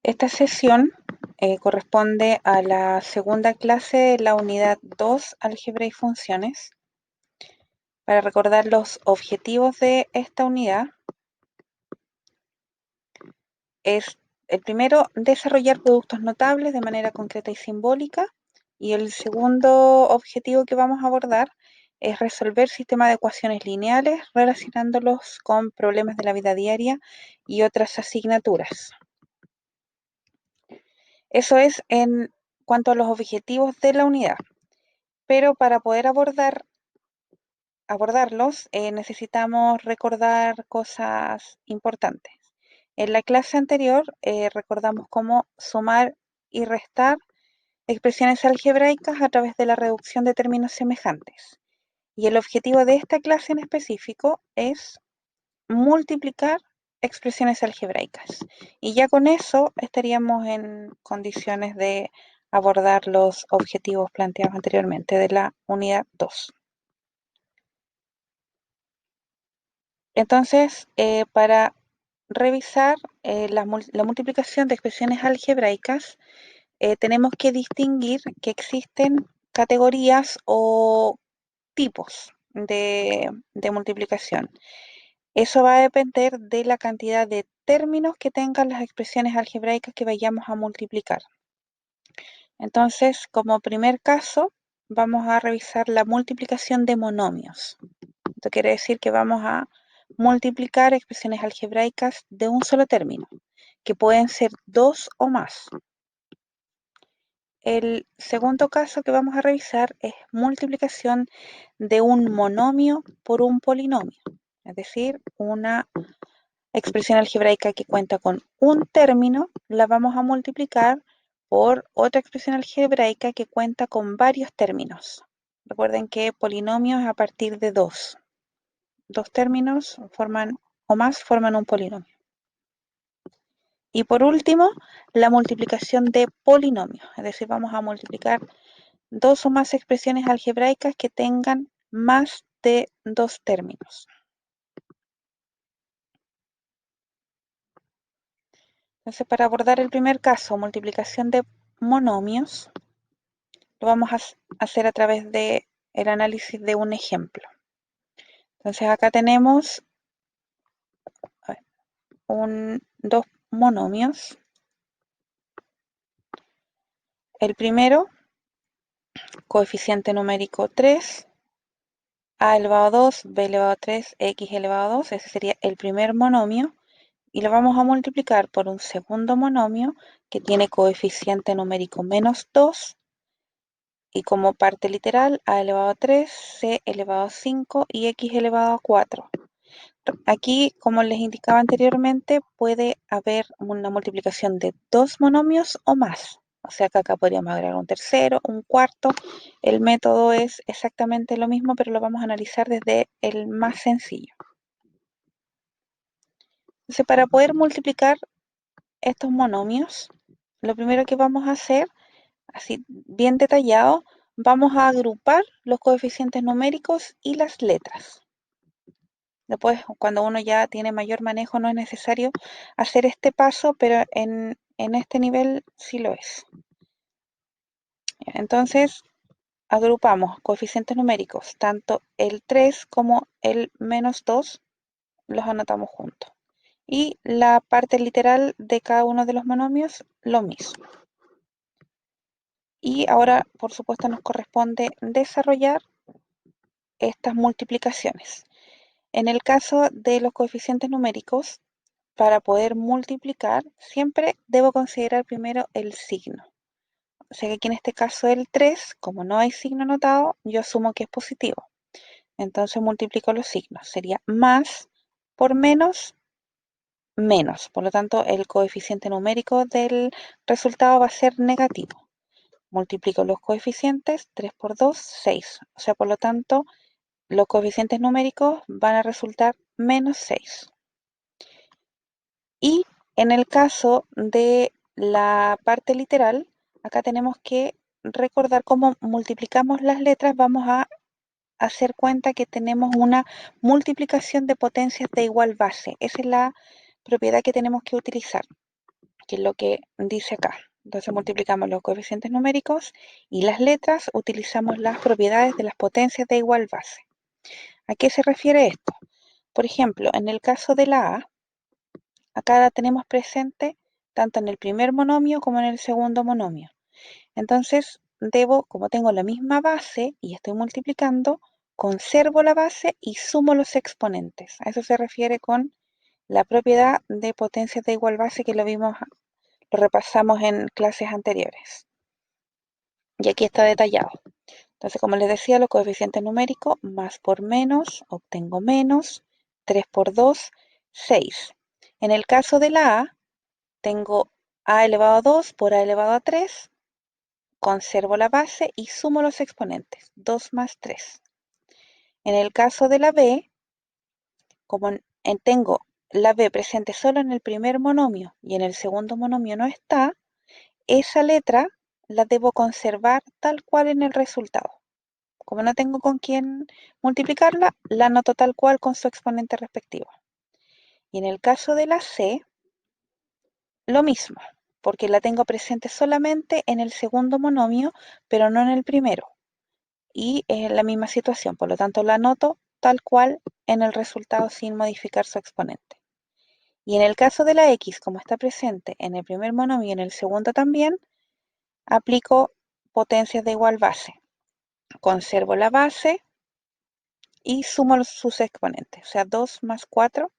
Esta sesión corresponde a la segunda clase de la unidad 2, álgebra y funciones. Para recordar los objetivos de esta unidad, es el primero, desarrollar productos notables de manera concreta y simbólica, y el segundo objetivo que vamos a abordar es resolver sistemas de ecuaciones lineales relacionándolos con problemas de la vida diaria y otras asignaturas. Eso es en cuanto a los objetivos de la unidad. Pero para poder abordarlos necesitamos recordar cosas importantes. En la clase anterior recordamos cómo sumar y restar expresiones algebraicas a través de la reducción de términos semejantes. Y el objetivo de esta clase en específico es multiplicar expresiones algebraicas. Y ya con eso estaríamos en condiciones de abordar los objetivos planteados anteriormente de la unidad 2. Entonces, para revisar la multiplicación de expresiones algebraicas, tenemos que distinguir que existen categorías o tipos de multiplicación. Eso va a depender de la cantidad de términos que tengan las expresiones algebraicas que vayamos a multiplicar. Entonces, como primer caso, vamos a revisar la multiplicación de monomios. Esto quiere decir que vamos a multiplicar expresiones algebraicas de un solo término, que pueden ser dos o más. El segundo caso que vamos a revisar es multiplicación de un monomio por un polinomio, es decir, una expresión algebraica que cuenta con un término, la vamos a multiplicar por otra expresión algebraica que cuenta con varios términos. Recuerden que polinomio es a partir de dos. Dos términos forman o más forman un polinomio. Y por último, la multiplicación de polinomios, es decir, vamos a multiplicar dos o más expresiones algebraicas que tengan más de dos términos. Entonces, para abordar el primer caso, multiplicación de monomios, lo vamos a hacer a través del análisis de un ejemplo. Entonces, acá tenemos dos monomios. El primero, coeficiente numérico 3, a elevado a 2, b elevado a 3, x elevado a 2, ese sería el primer monomio, y lo vamos a multiplicar por un segundo monomio que tiene coeficiente numérico menos 2, y como parte literal, a elevado a 3, c elevado a 5 y x elevado a 4. Aquí, como les indicaba anteriormente, puede haber una multiplicación de dos monomios o más. O sea que acá podríamos agregar un tercero, un cuarto. El método es exactamente lo mismo, pero lo vamos a analizar desde el más sencillo. Entonces, para poder multiplicar estos monomios, lo primero que vamos a hacer, así bien detallado, vamos a agrupar los coeficientes numéricos y las letras. Después, cuando uno ya tiene mayor manejo, no es necesario hacer este paso, pero en este nivel sí lo es. Entonces, agrupamos coeficientes numéricos, tanto el 3 como el menos 2, los anotamos juntos. Y la parte literal de cada uno de los monomios, lo mismo. Y ahora, por supuesto, nos corresponde desarrollar estas multiplicaciones. En el caso de los coeficientes numéricos, para poder multiplicar, siempre debo considerar primero el signo. O sea que aquí en este caso el 3, como no hay signo anotado, yo asumo que es positivo. Entonces multiplico los signos. Sería más por menos, menos. Por lo tanto, el coeficiente numérico del resultado va a ser negativo. Multiplico los coeficientes, 3 por 2, 6. O sea, por lo tanto, los coeficientes numéricos van a resultar menos 6. Y en el caso de la parte literal, acá tenemos que recordar cómo multiplicamos las letras. Vamos a hacer cuenta que tenemos una multiplicación de potencias de igual base. Esa es la propiedad que tenemos que utilizar. que es lo que dice acá. Entonces multiplicamos los coeficientes numéricos y las letras, utilizamos las propiedades de las potencias de igual base. ¿A qué se refiere esto? Por ejemplo, en el caso de la A, acá la tenemos presente tanto en el primer monomio como en el segundo monomio. Entonces debo, como tengo la misma base y estoy multiplicando, conservo la base y sumo los exponentes. A eso se refiere con la propiedad de potencias de igual base que lo vimos, lo repasamos en clases anteriores. Y aquí está detallado. Entonces, como les decía, los coeficientes numéricos, más por menos, obtengo menos, 3 por 2, 6. En el caso de la A, tengo a elevado a 2 por a elevado a 3, conservo la base y sumo los exponentes, 2 más 3. En el caso de la B, como tengo la B presente solo en el primer monomio y en el segundo monomio no está, esa letra la debo conservar tal cual en el resultado. Como no tengo con quién multiplicarla, la anoto tal cual con su exponente respectivo. Y en el caso de la C, lo mismo, porque la tengo presente solamente en el segundo monomio, pero no en el primero. Y es la misma situación, por lo tanto la anoto tal cual en el resultado sin modificar su exponente. Y en el caso de la X, como está presente en el primer monomio y en el segundo también, aplico potencias de igual base. Conservo la base y sumo sus exponentes, o sea, 2 más 4,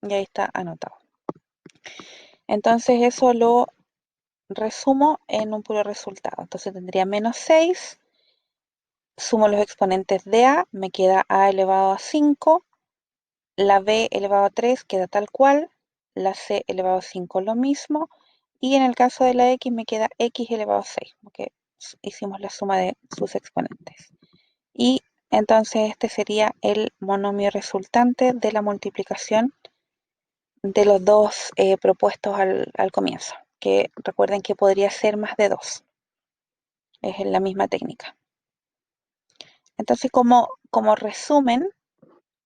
y ahí está anotado. Entonces eso lo resumo en un puro resultado. Entonces tendría menos 6, sumo los exponentes de a, me queda a elevado a 5, la b elevado a 3 queda tal cual, la c elevado a 5 lo mismo, y en el caso de la x me queda x elevado a 6, porque hicimos la suma de sus exponentes. Y entonces este sería el monomio resultante de la multiplicación de los dos propuestos al comienzo, que recuerden que podría ser más de 2, es la misma técnica. Entonces, como resumen,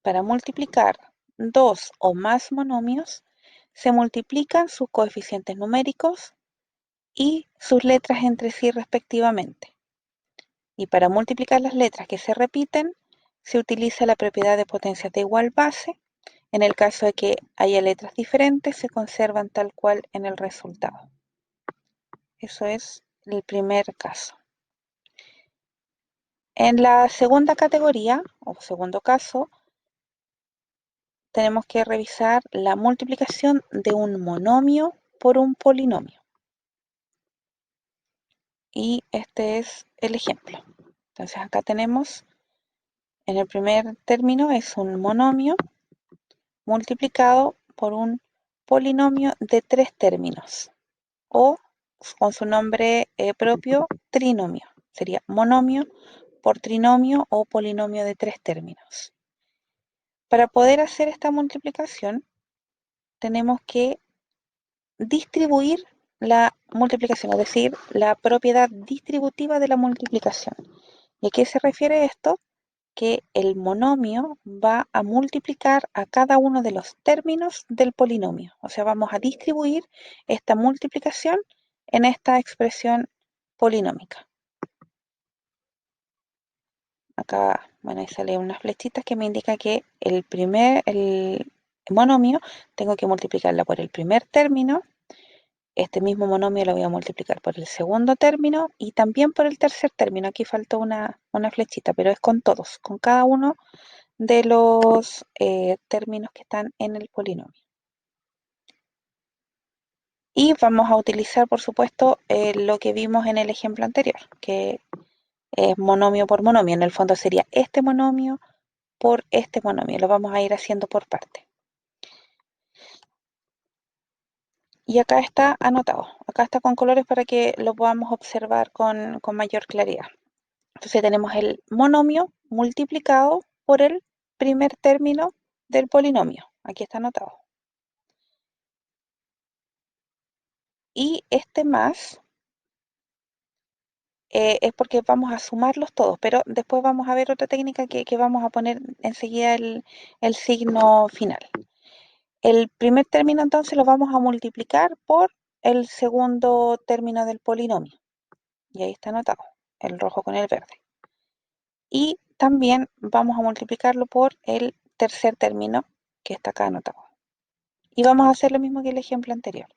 para multiplicar dos o más monomios, se multiplican sus coeficientes numéricos y sus letras entre sí respectivamente. Y para multiplicar las letras que se repiten, se utiliza la propiedad de potencias de igual base. En el caso de que haya letras diferentes, se conservan tal cual en el resultado. Eso es el primer caso. En la segunda categoría, o segundo caso, tenemos que revisar la multiplicación de un monomio por un polinomio. Y este es el ejemplo. Entonces acá tenemos, en el primer término es un monomio multiplicado por un polinomio de 3 términos, o con su nombre propio, trinomio. Sería monomio por trinomio o polinomio de 3 términos. Para poder hacer esta multiplicación, tenemos que distribuir la multiplicación, es decir, la propiedad distributiva de la multiplicación. ¿Y a qué se refiere esto? Que el monomio va a multiplicar a cada uno de los términos del polinomio. O sea, vamos a distribuir esta multiplicación en esta expresión polinómica. Acá, bueno, ahí salen unas flechitas que me indican que el monomio tengo que multiplicarla por el primer término. Este mismo monomio lo voy a multiplicar por el segundo término y también por el tercer término. Aquí faltó una flechita, pero es con todos, con cada uno de los términos que están en el polinomio. Y vamos a utilizar, por supuesto, lo que vimos en el ejemplo anterior, que es monomio por monomio. En el fondo sería este monomio por este monomio. Lo vamos a ir haciendo por parte. Y acá está anotado. Acá está con colores para que lo podamos observar con mayor claridad. Entonces tenemos el monomio multiplicado por el primer término del polinomio. Aquí está anotado. Y este más es porque vamos a sumarlos todos, pero después vamos a ver otra técnica que vamos a poner enseguida el signo final. El primer término entonces lo vamos a multiplicar por el segundo término del polinomio. Y ahí está anotado, el rojo con el verde. Y también vamos a multiplicarlo por el tercer término que está acá anotado. Y vamos a hacer lo mismo que el ejemplo anterior.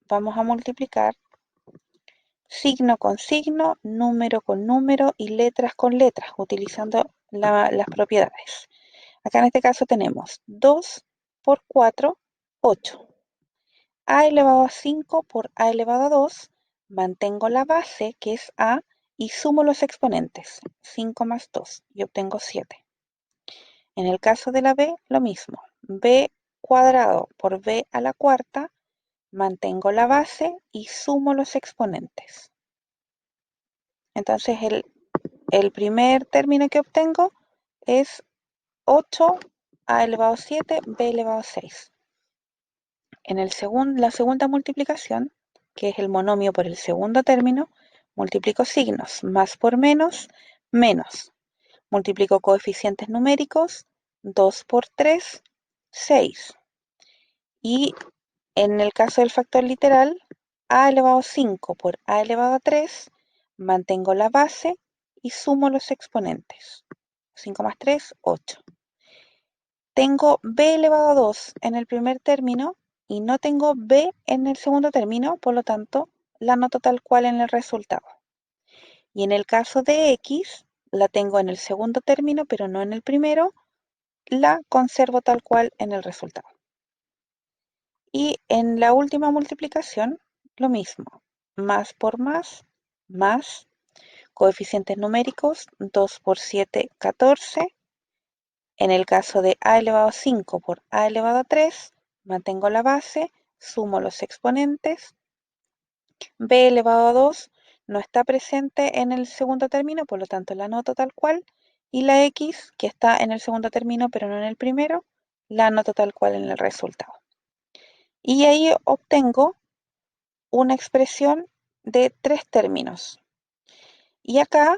Vamos a multiplicar signo con signo, número con número y letras con letras, utilizando las propiedades. Acá en este caso tenemos 2 por 4, 8. A elevado a 5 por A elevado a 2, mantengo la base, que es A, y sumo los exponentes, 5 más 2, y obtengo 7. En el caso de la B, lo mismo. B cuadrado por B a la cuarta, mantengo la base y sumo los exponentes. Entonces el primer término que obtengo es 8 a elevado a 7, b elevado a 6. En la segunda multiplicación, que es el monomio por el segundo término, multiplico signos, más por menos, menos. Multiplico coeficientes numéricos, 2 por 3, 6. Y en el caso del factor literal, a elevado a 5 por a elevado a 3, mantengo la base y sumo los exponentes. 5 más 3, 8. Tengo b elevado a 2 en el primer término y no tengo b en el segundo término, por lo tanto, la anoto tal cual en el resultado. Y en el caso de x, la tengo en el segundo término, pero no en el primero, la conservo tal cual en el resultado. Y en la última multiplicación, lo mismo. Más por más, coeficientes numéricos, 2 por 7, 14. En el caso de a elevado a 5 por a elevado a 3, mantengo la base, sumo los exponentes. B elevado a 2 no está presente en el segundo término, por lo tanto la anoto tal cual. Y la x, que está en el segundo término pero no en el primero, la anoto tal cual en el resultado. Y ahí obtengo una expresión de 3 términos. Y acá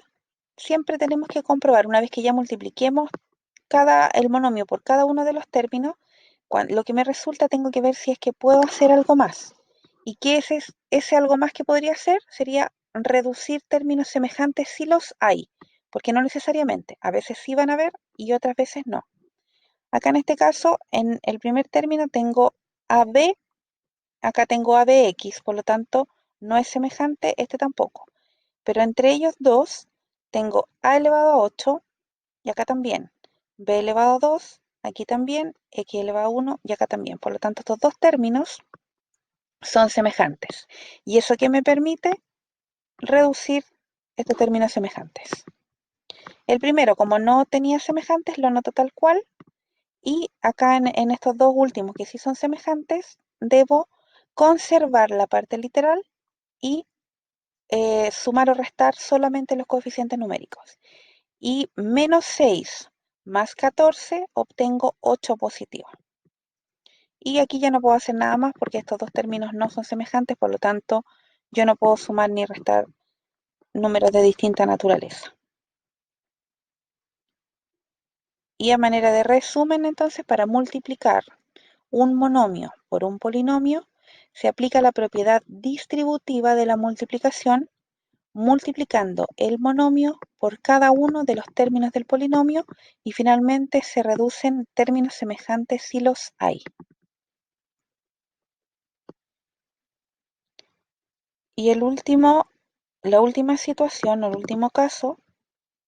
siempre tenemos que comprobar, una vez que ya multipliquemos el monomio por cada uno de los términos, lo que me resulta tengo que ver si es que puedo hacer algo más. ¿Y qué es ese algo más que podría hacer? Sería reducir términos semejantes si los hay, porque no necesariamente, a veces sí van a haber y otras veces no. Acá en este caso, en el primer término tengo AB, acá tengo ABX, por lo tanto no es semejante, este tampoco. Pero entre ellos dos tengo A elevado a 8 y acá también. B elevado a 2, aquí también, X elevado a 1 y acá también. Por lo tanto, estos dos términos son semejantes. ¿Y eso qué me permite? Reducir estos términos semejantes. El primero, como no tenía semejantes, lo anoto tal cual. Y acá en estos dos últimos, que sí son semejantes, debo conservar la parte literal y sumar o restar solamente los coeficientes numéricos. Y menos 6 más 14 obtengo 8 positivo. Y aquí ya no puedo hacer nada más porque estos dos términos no son semejantes, por lo tanto yo no puedo sumar ni restar números de distinta naturaleza. Y a manera de resumen, entonces, para multiplicar un monomio por un polinomio, se aplica la propiedad distributiva de la multiplicación, multiplicando el monomio por cada uno de los términos del polinomio y finalmente se reducen términos semejantes si los hay. Y la última situación o el último caso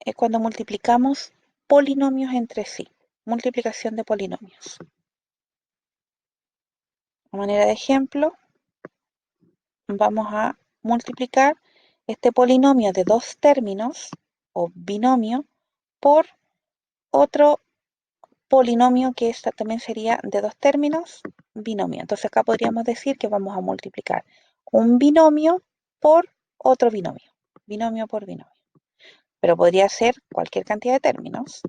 es cuando multiplicamos polinomios entre sí, multiplicación de polinomios. De manera de ejemplo, vamos a multiplicar este polinomio de dos términos o binomio por otro polinomio que esta también sería de dos términos, binomio. Entonces acá podríamos decir que vamos a multiplicar un binomio por otro binomio por binomio. Pero podría ser cualquier cantidad de términos.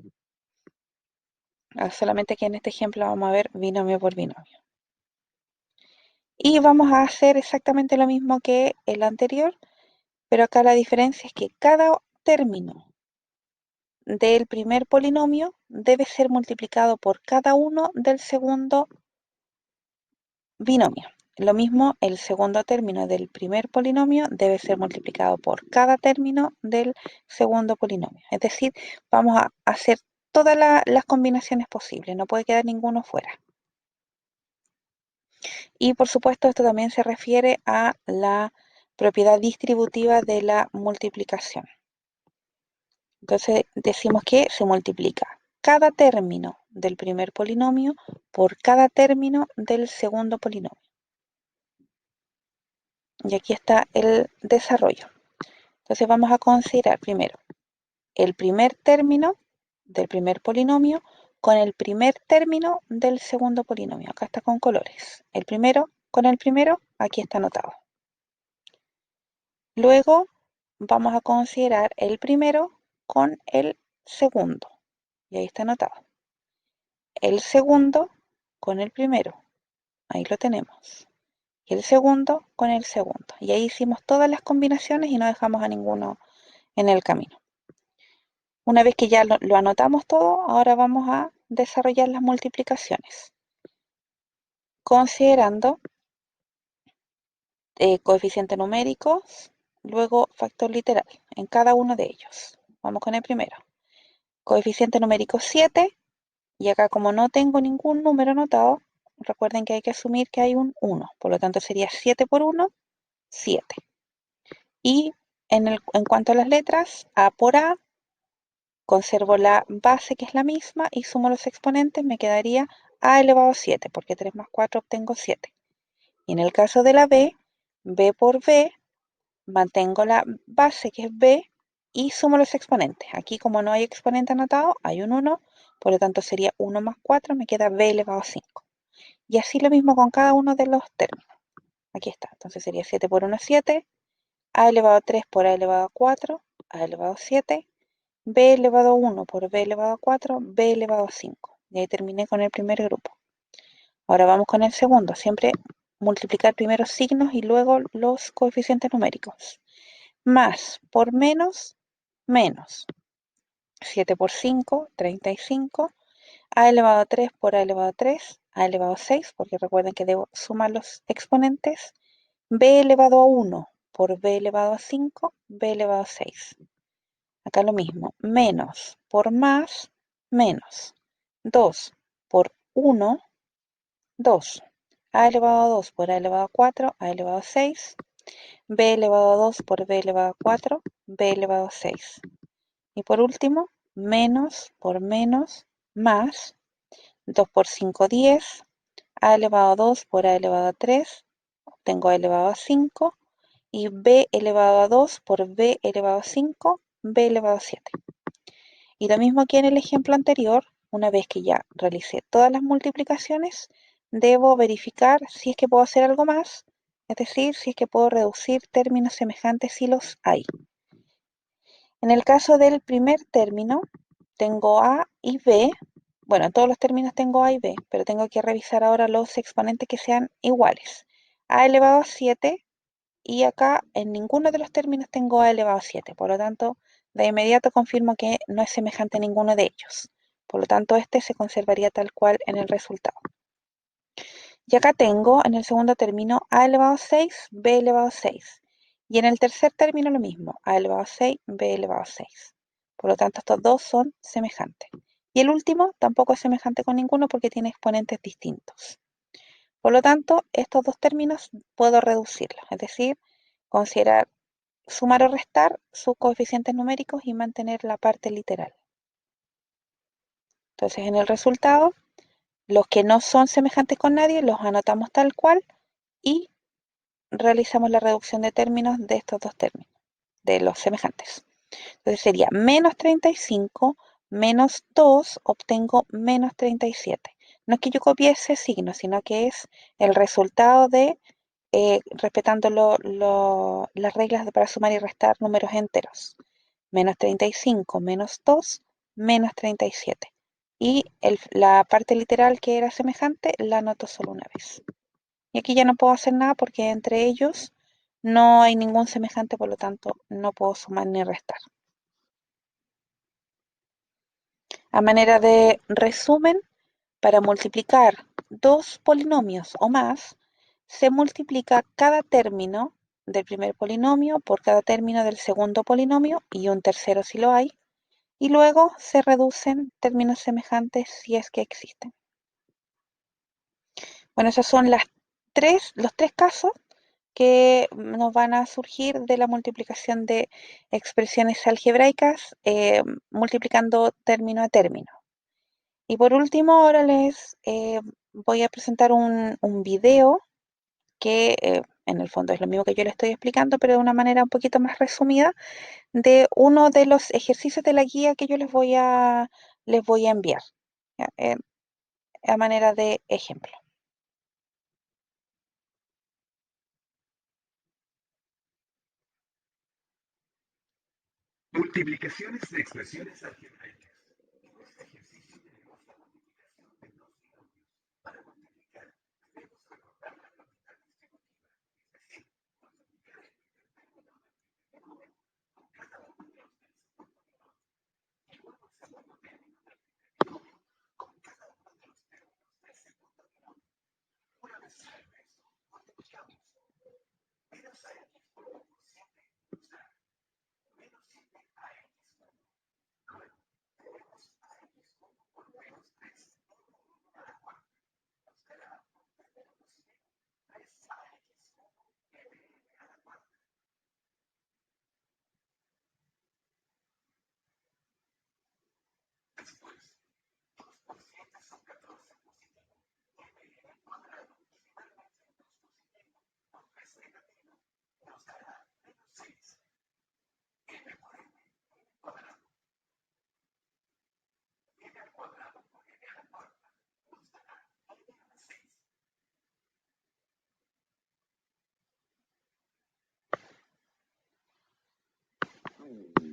Solamente que en este ejemplo vamos a ver binomio por binomio. Y vamos a hacer exactamente lo mismo que el anterior, pero acá la diferencia es que cada término del primer polinomio debe ser multiplicado por cada uno del segundo binomio. Lo mismo, el segundo término del primer polinomio debe ser multiplicado por cada término del segundo polinomio. Es decir, vamos a hacer todas las combinaciones posibles, no puede quedar ninguno fuera. Y por supuesto, esto también se refiere a la propiedad distributiva de la multiplicación. Entonces decimos que se multiplica cada término del primer polinomio por cada término del segundo polinomio. Y aquí está el desarrollo. Entonces vamos a considerar primero el primer término del primer polinomio con el primer término del segundo polinomio. Acá está con colores. El primero con el primero, aquí está anotado. Luego vamos a considerar el primero con el segundo. Y ahí está anotado. El segundo con el primero. Ahí lo tenemos. Y el segundo con el segundo. Y ahí hicimos todas las combinaciones y no dejamos a ninguno en el camino. Una vez que ya lo anotamos todo, ahora vamos a desarrollar las multiplicaciones, considerando coeficientes numéricos, luego factor literal en cada uno de ellos. Vamos con el primero. Coeficiente numérico 7, y acá como no tengo ningún número anotado, recuerden que hay que asumir que hay un 1, por lo tanto sería 7 por 1, 7. Y en cuanto a las letras, A por A, conservo la base que es la misma y sumo los exponentes, me quedaría a elevado a 7, porque 3 más 4 obtengo 7. Y en el caso de la B por B, mantengo la base que es B y sumo los exponentes. Aquí como no hay exponente anotado, hay un 1, por lo tanto sería 1 más 4, me queda B elevado a 5. Y así lo mismo con cada uno de los términos. Aquí está, entonces sería 7 por 1, 7, A elevado a 3 por A elevado a 4, A elevado a 7, B elevado a 1 por B elevado a 4, B elevado a 5. Y ahí terminé con el primer grupo. Ahora vamos con el segundo. Siempre multiplicar primero signos y luego los coeficientes numéricos. Más por menos, menos. 7 por 5, 35. A elevado a 3 por A elevado a 3, A elevado a 6, porque recuerden que debo sumar los exponentes. B elevado a 1 por B elevado a 5, B elevado a 6. Acá lo mismo, menos por más, menos. 2 por 1, 2. A elevado a 2 por A elevado a 4, A elevado a 6. B elevado a 2 por B elevado a 4, B elevado a 6. Y por último, menos por menos, más. 2 por 5, 10. A elevado a 2 por A elevado a 3, obtengo A elevado a 5. Y B elevado a 2 por B elevado a 5, B elevado a 7. Y lo mismo que en el ejemplo anterior, una vez que ya realicé todas las multiplicaciones, debo verificar si es que puedo hacer algo más, es decir, si es que puedo reducir términos semejantes si los hay. En el caso del primer término, tengo A y B. Bueno, en todos los términos tengo A y B, pero tengo que revisar ahora los exponentes que sean iguales. A elevado a 7, y acá en ninguno de los términos tengo A elevado a 7, por lo tanto, de inmediato confirmo que no es semejante a ninguno de ellos. Por lo tanto, este se conservaría tal cual en el resultado. Y acá tengo en el segundo término A elevado a 6, B elevado a 6. Y en el tercer término lo mismo, A elevado a 6, B elevado a 6. Por lo tanto, estos dos son semejantes. Y el último tampoco es semejante con ninguno porque tiene exponentes distintos. Por lo tanto, estos dos términos puedo reducirlos, es decir, considerar sumar o restar sus coeficientes numéricos y mantener la parte literal. Entonces, en el resultado, los que no son semejantes con nadie los anotamos tal cual y realizamos la reducción de términos de estos dos términos, de los semejantes. Entonces sería menos 35 menos 2, obtengo menos 37. No es que yo copie ese signo, sino que es el resultado de, respetando las reglas para sumar y restar números enteros. Menos 35 menos 2, menos 37. Y la parte literal que era semejante la anoto solo una vez. Y aquí ya no puedo hacer nada porque entre ellos no hay ningún semejante, por lo tanto no puedo sumar ni restar. A manera de resumen, para multiplicar dos polinomios o más, se multiplica cada término del primer polinomio por cada término del segundo polinomio y un tercero si lo hay, y luego se reducen términos semejantes si es que existen. Bueno, esos son los tres casos que nos van a surgir de la multiplicación de expresiones algebraicas multiplicando término a término. Y por último, ahora les voy a presentar un video que en el fondo es lo mismo que yo le estoy explicando, pero de una manera un poquito más resumida, de uno de los ejercicios de la guía que yo les voy a enviar, ¿ya? A manera de ejemplo. Multiplicaciones de expresiones algebraicas. En este ejercicio tenemos la multiplicación de dos binomios. Para multiplicar, debemos recordar la propiedad distributiva, es decir, multiplicar el primer término del primer binomio con cada uno de los del segundo binomio, y luego el segundo término del primer binomio con cada uno de los términos del segundo binomio. Una vez salga esto, multiplicamos. Menos ax por 7 nos da menos 7ax. Luego, tenemos ax1 por menos 3 a la cuarta. Nos dará un término posible 3ax1 mn a la cuarta. Después, 2 por 7 son 14 positivo. Mn cuadrado finalmente 2 positivo por 3 negativo nos dará menos 6. M por n, n cuadrado. N al cuadrado por n a la cuarta nos dará n a la 6.